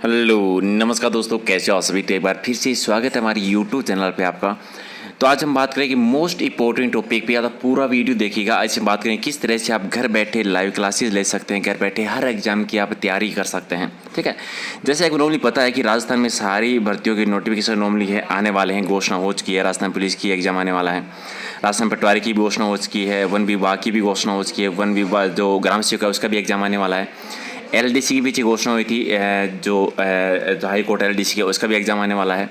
Hello नमस्कार दोस्तों, कैसे हो सभी। तो एक बार फिर से स्वागत है हमारी यूट्यूब चैनल पे आपका। तो आज हम बात करेंगे मोस्ट इंपॉर्टेंट टॉपिक पे, या तो पूरा वीडियो देखिएगा। आज हम बात करेंगे किस तरह से आप घर बैठे लाइव क्लासेस ले सकते हैं, घर बैठे हर एग्जाम की आप तैयारी कर सकते हैं। ठीक है, जैसे आपको नॉर्मली पता है कि राजस्थान में सारी भर्तियों के नोटिफिकेशन नॉर्मली है आने वाले हैं, घोषणा हो चुकी है। राजस्थान पुलिस की एग्जाम आने वाला है, राजस्थान पटवारी की भी घोषणा हो चुकी है, वन विभाग की भी घोषणा हो चुकी है, वन विभाग जो ग्राम सेवक है उसका भी एग्जाम आने वाला है। एलडीसी की भी घोषणा हुई थी, जो हाई कोर्ट एलडीसी का उसका भी एग्ज़ाम आने वाला है।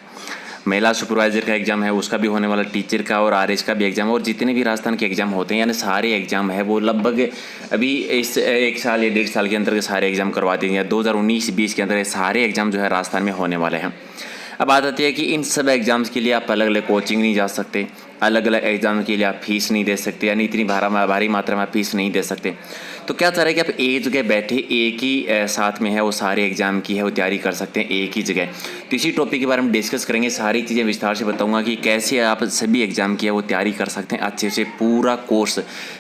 महिला सुपरवाइजर का एग्ज़ाम है उसका भी होने वाला, टीचर का और आरएस का भी एग्ज़ाम, और जितने भी राजस्थान के एग्ज़ाम होते हैं यानी सारे एग्ज़ाम है वो लगभग अभी इस एक साल या 1.5 साल के अंदर के सारे एग्ज़ाम करवा दिए। 2019-20 के अंदर ये सारे एग्ज़ाम जो है राजस्थान में होने वाले हैं। अब बात आती है कि इन सब एग्ज़ाम्स के लिए आप अलग अलग कोचिंग नहीं जा सकते, अलग अलग एग्ज़ाम के लिए आप फीस नहीं दे सकते, यानी इतनी भारी मात्रा में आप फीस नहीं दे सकते। तो क्या चाह रहे हैं कि आप एक जगह बैठे एक ही साथ में है वो सारे एग्ज़ाम की है वो तैयारी कर सकते हैं एक ही जगह। तो इसी टॉपिक के बारे में डिस्कस करेंगे, सारी चीज़ें विस्तार से बताऊंगा कि कैसे आप सभी एग्ज़ाम की है वो तैयारी कर सकते हैं अच्छे से। पूरा कोर्स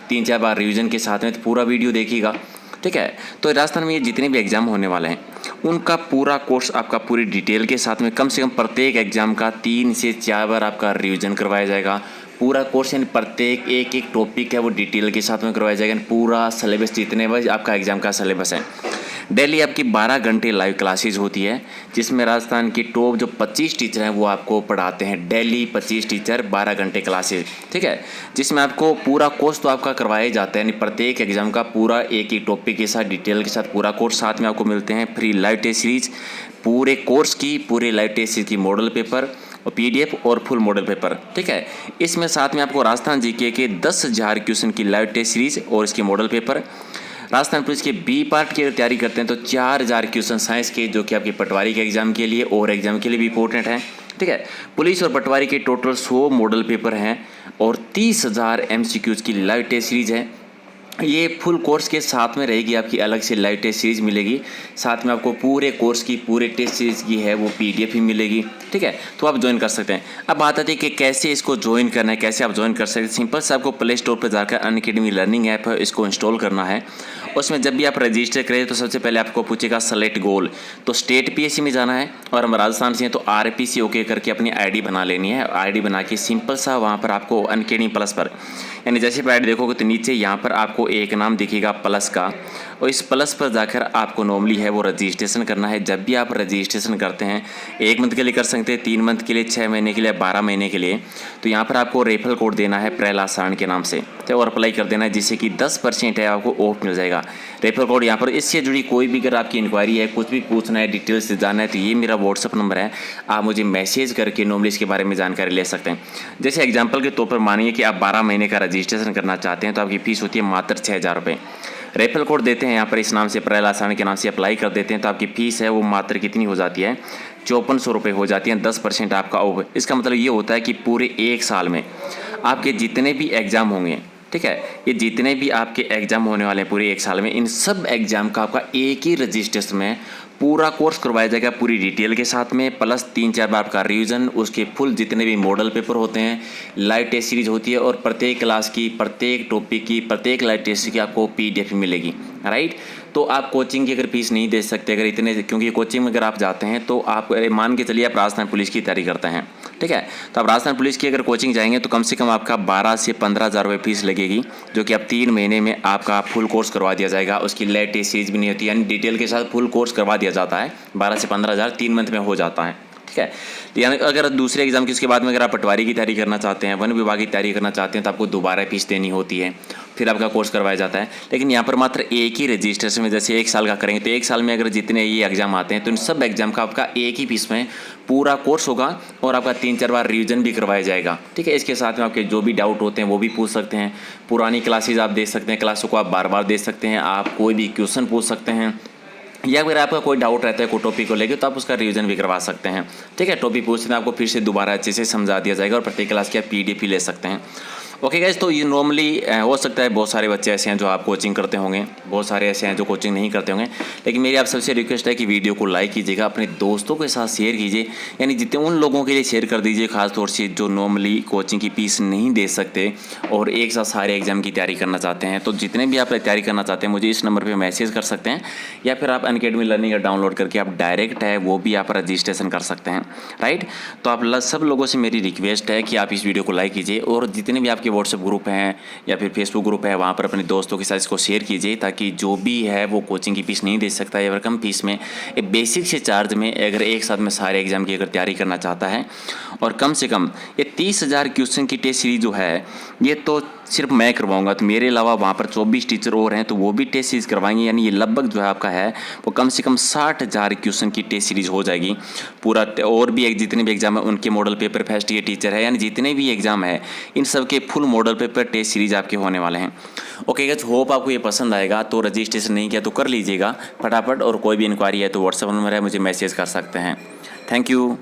3-4 बार रिविज़न के साथ में, तो पूरा वीडियो देखिएगा। ठीक है, तो राजस्थान में ये जितने भी एग्ज़ाम होने वाले हैं उनका पूरा कोर्स आपका पूरी डिटेल के साथ में, कम से कम प्रत्येक एग्ज़ाम का 3 से 4 बार आपका रिवीजन करवाया जाएगा। पूरा कोर्स यानी प्रत्येक एक एक टॉपिक है वो डिटेल के साथ में करवाया जाएगा। पूरा सिलेबस जितने बजे आपका एग्ज़ाम का सिलेबस है। डेली आपकी 12 घंटे लाइव क्लासेज होती है, जिसमें राजस्थान की टॉप जो 25 टीचर हैं वो आपको पढ़ाते हैं। डेली 25 टीचर 12 घंटे क्लासेज, ठीक है, जिसमें आपको पूरा कोर्स तो आपका करवाया जाता है, यानी प्रत्येक एग्जाम का पूरा एक एक टॉपिक के साथ डिटेल के साथ पूरा कोर्स साथ में आपको मिलते हैं। फ्री लाइव टेस्ट सीरीज, पूरे कोर्स की पूरे लाइव टेस्ट सीरीज की मॉडल पेपर और पीडीएफ और फुल मॉडल पेपर। ठीक है, इसमें साथ में आपको राजस्थान जीके के 10,000 क्वेश्चन की लाइव टेस्ट सीरीज और इसके मॉडल पेपर। राजस्थान पुलिस के बी पार्ट की अगर तैयारी करते हैं तो 4,000 क्वेश्चन साइंस के, जो कि आपके पटवारी के एग्जाम के लिए और एग्जाम के लिए भी इंपॉर्टेंट है। ठीक है, पुलिस और पटवारी के टोटल 100 मॉडल पेपर हैं और 30,000 एमसीक्यूज की लाइव टेस्ट सीरीज है। ये फुल कोर्स के साथ में रहेगी, आपकी अलग से लाइव टेस्ट सीरीज मिलेगी, साथ में आपको पूरे कोर्स की पूरे टेस्ट सीरीज की है वो पीडीएफ ही मिलेगी। ठीक है, तो आप ज्वाइन कर सकते हैं। अब बात आती है कि कैसे इसको ज्वाइन करना है, कैसे आप ज्वाइन कर सकते हैं। सिंपल से आपको प्ले स्टोर पर जाकर अनअकैडमी लर्निंग ऐप है इसको इंस्टॉल करना है। उसमें जब भी आप रजिस्टर करें तो सबसे पहले आपको पूछेगा सेलेक्ट गोल, तो स्टेट पीएससी में जाना है और हम राजस्थान से हैं तो आरपीसी ओके करके अपनी आईडी बना लेनी है। आईडी बना के सिंपल सा वहाँ पर आपको अनअकैडमी प्लस पर, यानी जैसे आप आईडी देखोगे तो नीचे यहाँ पर आपको एक नाम दिखेगा प्लस का, और इस प्लस पर जाकर आपको नॉर्मली है वो रजिस्ट्रेशन करना है। जब भी आप रजिस्ट्रेशन करते हैं 1 मंथ के लिए कर सकते हैं, 3 मंथ के लिए, 6 महीने के लिए, 12 महीने के लिए, तो यहाँ पर आपको रेफरल कोड देना है प्रहलाद के नाम से, तो और अप्लाई कर देना है, जिससे कि 10% है आपको ऑफ मिल जाएगा। रेफरल कोड यहाँ पर। इससे जुड़ी कोई भी अगर आपकी इंक्वायरी है, कुछ भी पूछना है, डिटेल्स जानना है, तो ये मेरा व्हाट्सअप नंबर है, आप मुझे मैसेज करके नॉर्मली इसके बारे में जानकारी ले सकते हैं। जैसे एग्जाम्पल के तौर पर मानिए कि आप 12 महीने का रजिस्ट्रेशन करना चाहते हैं तो आपकी फ़ीस होती है मात्र 6,000 रुपये। रेफरल कोड देते हैं यहाँ पर, इस नाम से प्रहलाद के नाम से अप्लाई कर देते हैं तो आपकी फ़ीस है वो मात्र कितनी हो जाती है, 5400 रुपये हो जाती है। 10% आपका ऑफ। इसका मतलब ये होता है कि पूरे 1 साल में आपके जितने भी एग्ज़ाम होंगे, ठीक है, ये जितने भी आपके एग्ज़ाम होने वाले हैं पूरे 1 साल में, इन सब एग्ज़ाम का आपका एक ही रजिस्ट्रेशन में पूरा कोर्स करवाया जाएगा पूरी डिटेल के साथ में, प्लस 3-4 बार का रिवीजन, उसके फुल जितने भी मॉडल पेपर होते हैं, लाइव टेस्ट सीरीज होती है, और प्रत्येक क्लास की, प्रत्येक टॉपिक की, प्रत्येक लाइव टेस्ट की आपको पीडीएफ मिलेगी। राइट, तो आप कोचिंग की अगर फीस नहीं दे सकते अगर इतने, क्योंकि कोचिंग में अगर आप जाते हैं तो आप मान के चलिए आप राजस्थान पुलिस की तैयारी करते हैं, ठीक है, तो आप राजस्थान पुलिस की अगर कोचिंग जाएंगे तो कम से कम आपका 12 से 15,000 रुपये फीस लगेगी, जो कि आप 3 महीने में आपका फुल कोर्स करवा दिया जाएगा। उसकी लेटेस्ट सीरीज भी नहीं होती, यानी डिटेल के साथ फुल कोर्स करवा दिया जाता है। 12 से 15,000 3 मंथ में हो जाता है। ठीक है, यानी अगर दूसरे एग्जाम की उसके बाद में अगर आप पटवारी की तैयारी करना चाहते हैं, वन विभाग की तैयारी करना चाहते हैं, तो आपको दोबारा फीस देनी होती है, फिर आपका कोर्स करवाया जाता है। लेकिन यहाँ पर मात्र एक ही रजिस्ट्रेशन में, जैसे 1 साल का करेंगे तो 1 साल में अगर जितने ये एग्जाम आते हैं तो इन सब एग्जाम का आपका एक ही फीस में पूरा कोर्स होगा और आपका 3-4 बार रिवीजन भी करवाया जाएगा। ठीक है, इसके साथ में आपके जो भी डाउट होते हैं वो भी पूछ सकते हैं। पुरानी क्लासेज आप देख सकते हैं, क्लासों को आप बार बार देख सकते हैं, आप कोई भी क्वेश्चन पूछ सकते हैं, या अगर आपका कोई डाउट रहता है कोई टॉपिक को लेकर तो आप उसका रिवीजन भी करवा सकते हैं। ठीक है, टॉपिक पूछते हैं आपको फिर से दोबारा अच्छे से समझा दिया जाएगा और प्रत्येक क्लास की आप पीडीएफ भी ले सकते हैं। ओके गाइस, तो ये नॉर्मली हो सकता है बहुत सारे बच्चे ऐसे हैं जो आप कोचिंग करते होंगे, बहुत सारे ऐसे हैं जो कोचिंग नहीं करते होंगे, लेकिन मेरी आप सबसे रिक्वेस्ट है कि वीडियो को लाइक कीजिएगा, अपने दोस्तों के साथ शेयर कीजिए, यानी जितने उन लोगों के लिए शेयर कर दीजिए खासतौर से जो नॉर्मली कोचिंग की फीस नहीं दे सकते और एक साथ सारे एग्जाम की तैयारी करना चाहते हैं। तो जितने भी आप तैयारी करना चाहते हैं मुझे इस नंबर पर मैसेज कर सकते हैं, या फिर आप अनअकैडमी लर्निंग डाउनलोड करके आप डायरेक्ट है वो भी आप रजिस्ट्रेशन कर सकते हैं, राइट। तो आप सब लोगों से मेरी रिक्वेस्ट है कि आप इस वीडियो को लाइक कीजिए और जितने भी आपके व्हाट्सएप ग्रुप हैं या फिर फेसबुक ग्रुप है वहाँ पर अपने दोस्तों के साथ इसको शेयर कीजिए, ताकि जो भी है वो कोचिंग की फीस नहीं दे सकता या फिर कम फीस में एक बेसिक से चार्ज में अगर एक साथ में सारे एग्जाम की अगर तैयारी करना चाहता है और कम से कम ये 30,000 क्वेश्चन की टेस्ट सीरीज जो है ये तो सिर्फ मैं करवाऊंगा, तो मेरे अलावा वहाँ पर 24 टीचर और हैं तो वो भी टेस्ट सीरीज करवाएंगे, यानी ये लगभग जो है आपका है वो कम से कम 60,000 क्वेश्चन की टेस्ट सीरीज हो जाएगी पूरा। और भी एक जितने भी एग्जाम है उनके model paper first year teacher है, यानी जितने भी एग्जाम है इन सब के full model paper test series आपके होने वाले हैं। ओके गाइस, होप आपको ये पसंद आएगा। तो रजिस्ट्रेशन नहीं किया तो कर लीजिएगा फटाफट, और कोई भी इंक्वायरी है तो व्हाट्सएप नंबर है मुझे मैसेज कर सकते हैं। Thank you.